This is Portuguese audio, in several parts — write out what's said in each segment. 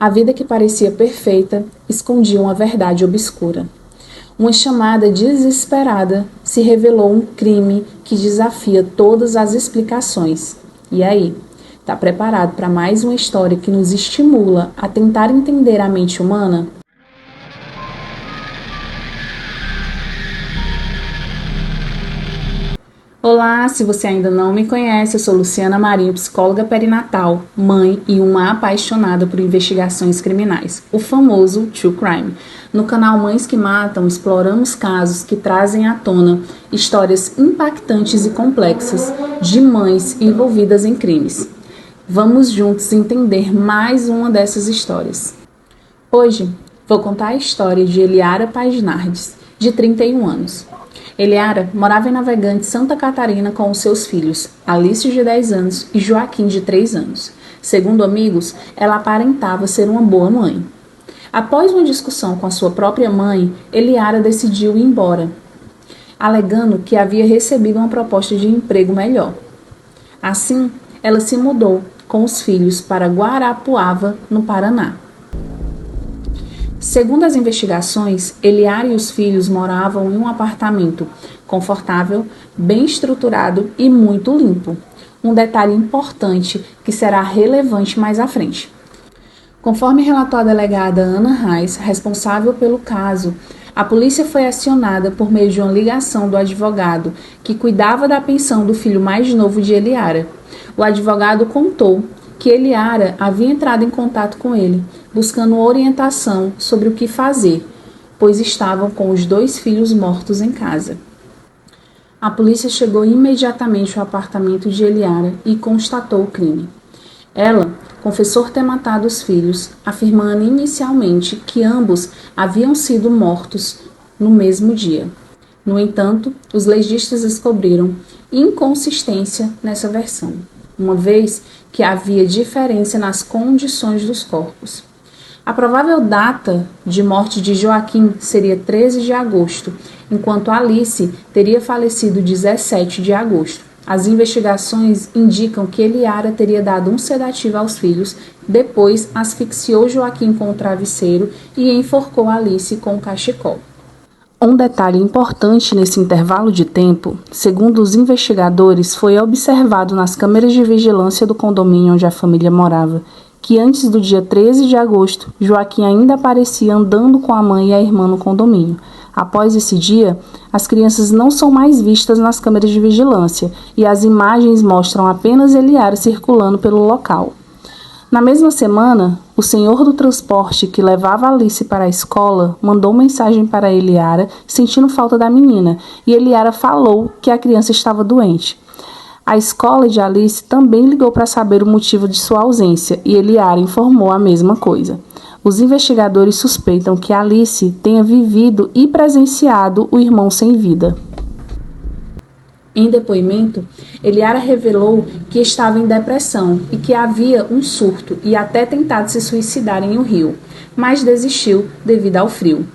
A vida que parecia perfeita escondia uma verdade obscura. Uma chamada desesperada se revelou um crime que desafia todas as explicações. E aí, está preparado para mais uma história que nos estimula a tentar entender a mente humana? Olá, se você ainda não me conhece, eu sou Luciana Marinho, psicóloga perinatal, mãe e uma apaixonada por investigações criminais, o famoso True Crime. No canal Mães que Matam, exploramos casos que trazem à tona histórias impactantes e complexas de mães envolvidas em crimes. Vamos juntos entender mais uma dessas histórias. Hoje, vou contar a história de Eliara Paginardes, de 31 anos. Eliara morava em Navegante, Santa Catarina, com os seus filhos, Alice, de 10 anos, e Joaquim, de 3 anos. Segundo amigos, ela aparentava ser uma boa mãe. Após uma discussão com a sua própria mãe, Eliara decidiu ir embora, alegando que havia recebido uma proposta de emprego melhor. Assim, ela se mudou com os filhos para Guarapuava, no Paraná. Segundo as investigações, Eliara e os filhos moravam em um apartamento confortável, bem estruturado e muito limpo. Um detalhe importante que será relevante mais à frente. Conforme relatou a delegada Ana Reis, responsável pelo caso, a polícia foi acionada por meio de uma ligação do advogado que cuidava da pensão do filho mais novo de Eliara. O advogado contou que Eliara havia entrado em contato com ele, buscando orientação sobre o que fazer, pois estavam com os 2 filhos mortos em casa. A polícia chegou imediatamente ao apartamento de Eliara e constatou o crime. Ela confessou ter matado os filhos, afirmando inicialmente que ambos haviam sido mortos no mesmo dia. No entanto, os legistas descobriram inconsistência nessa versão, uma vez que havia diferença nas condições dos corpos. A provável data de morte de Joaquim seria 13 de agosto, enquanto Alice teria falecido 17 de agosto. As investigações indicam que Eliara teria dado um sedativo aos filhos, depois asfixiou Joaquim com o travesseiro e enforcou Alice com o cachecol. Um detalhe importante nesse intervalo de tempo, segundo os investigadores, foi observado nas câmeras de vigilância do condomínio onde a família morava, que antes do dia 13 de agosto, Joaquim ainda aparecia andando com a mãe e a irmã no condomínio. Após esse dia, as crianças não são mais vistas nas câmeras de vigilância e as imagens mostram apenas Eliara circulando pelo local. Na mesma semana, o senhor do transporte que levava Alice para a escola mandou mensagem para Eliara sentindo falta da menina e Eliara falou que a criança estava doente. A escola de Alice também ligou para saber o motivo de sua ausência e Eliara informou a mesma coisa. Os investigadores suspeitam que Alice tenha vivido e presenciado o irmão sem vida. Em depoimento, Eliara revelou que estava em depressão e que havia um surto e até tentado se suicidar em um rio, mas desistiu devido ao frio.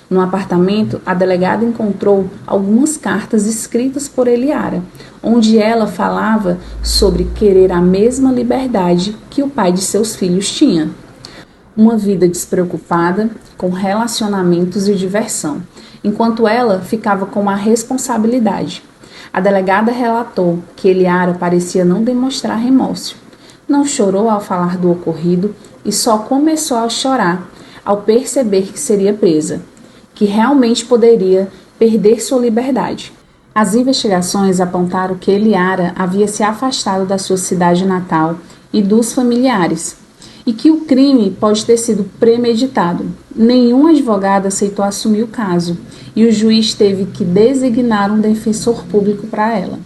No apartamento, a delegada encontrou algumas cartas escritas por Eliara, onde ela falava sobre querer a mesma liberdade que o pai de seus filhos tinha. Uma vida despreocupada, com relacionamentos e diversão, enquanto ela ficava com a responsabilidade. A delegada relatou que Eliara parecia não demonstrar remorso. Não chorou ao falar do ocorrido e só começou a chorar ao perceber que seria presa, que realmente poderia perder sua liberdade. As investigações apontaram que Eliara havia se afastado da sua cidade natal e dos familiares, e que o crime pode ter sido premeditado. Nenhum advogado aceitou assumir o caso e o juiz teve que designar um defensor público para ela.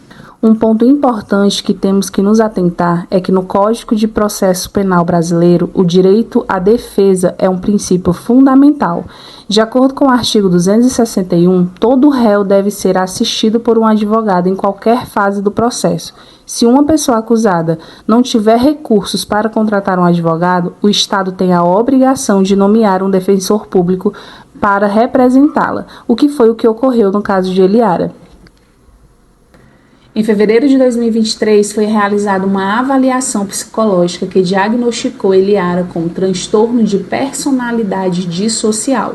Um ponto importante que temos que nos atentar é que no Código de Processo Penal brasileiro, o direito à defesa é um princípio fundamental. De acordo com o artigo 261, todo réu deve ser assistido por um advogado em qualquer fase do processo. Se uma pessoa acusada não tiver recursos para contratar um advogado, o Estado tem a obrigação de nomear um defensor público para representá-la, o que foi o que ocorreu no caso de Eliara. Em fevereiro de 2023, foi realizada uma avaliação psicológica que diagnosticou Eliara com transtorno de personalidade dissocial,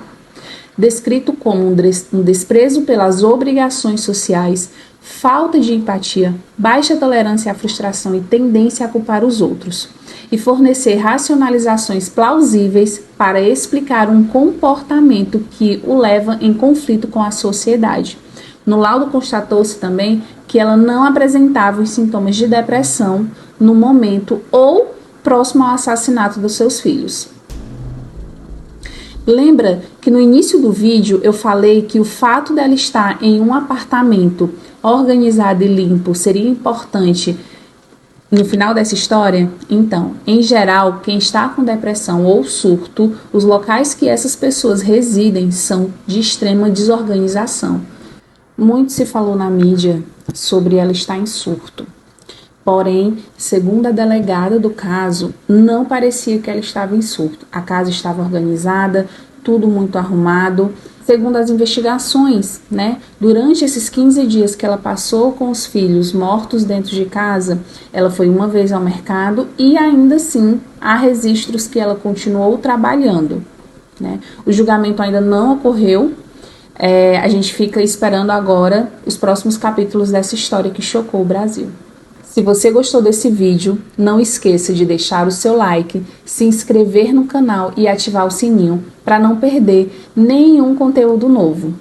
descrito como um desprezo pelas obrigações sociais, falta de empatia, baixa tolerância à frustração e tendência a culpar os outros, e fornecer racionalizações plausíveis para explicar um comportamento que o leva em conflito com a sociedade. No laudo constatou-se também que ela não apresentava os sintomas de depressão no momento ou próximo ao assassinato dos seus filhos. Lembra que no início do vídeo eu falei que o fato dela estar em um apartamento organizado e limpo seria importante no final dessa história? Então, em geral, quem está com depressão ou surto, os locais que essas pessoas residem são de extrema desorganização. Muito se falou na mídia sobre ela estar em surto. Porém, segundo a delegada do caso, não parecia que ela estava em surto. A casa estava organizada, tudo muito arrumado. Segundo as investigações, durante esses 15 dias que ela passou com os filhos mortos dentro de casa, ela foi uma vez ao mercado e ainda assim há registros que ela continuou trabalhando. O julgamento ainda não ocorreu. A gente fica esperando agora os próximos capítulos dessa história que chocou o Brasil. Se você gostou desse vídeo, não esqueça de deixar o seu like, se inscrever no canal e ativar o sininho para não perder nenhum conteúdo novo.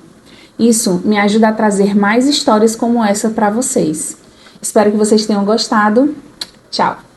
Isso me ajuda a trazer mais histórias como essa para vocês. Espero que vocês tenham gostado. Tchau!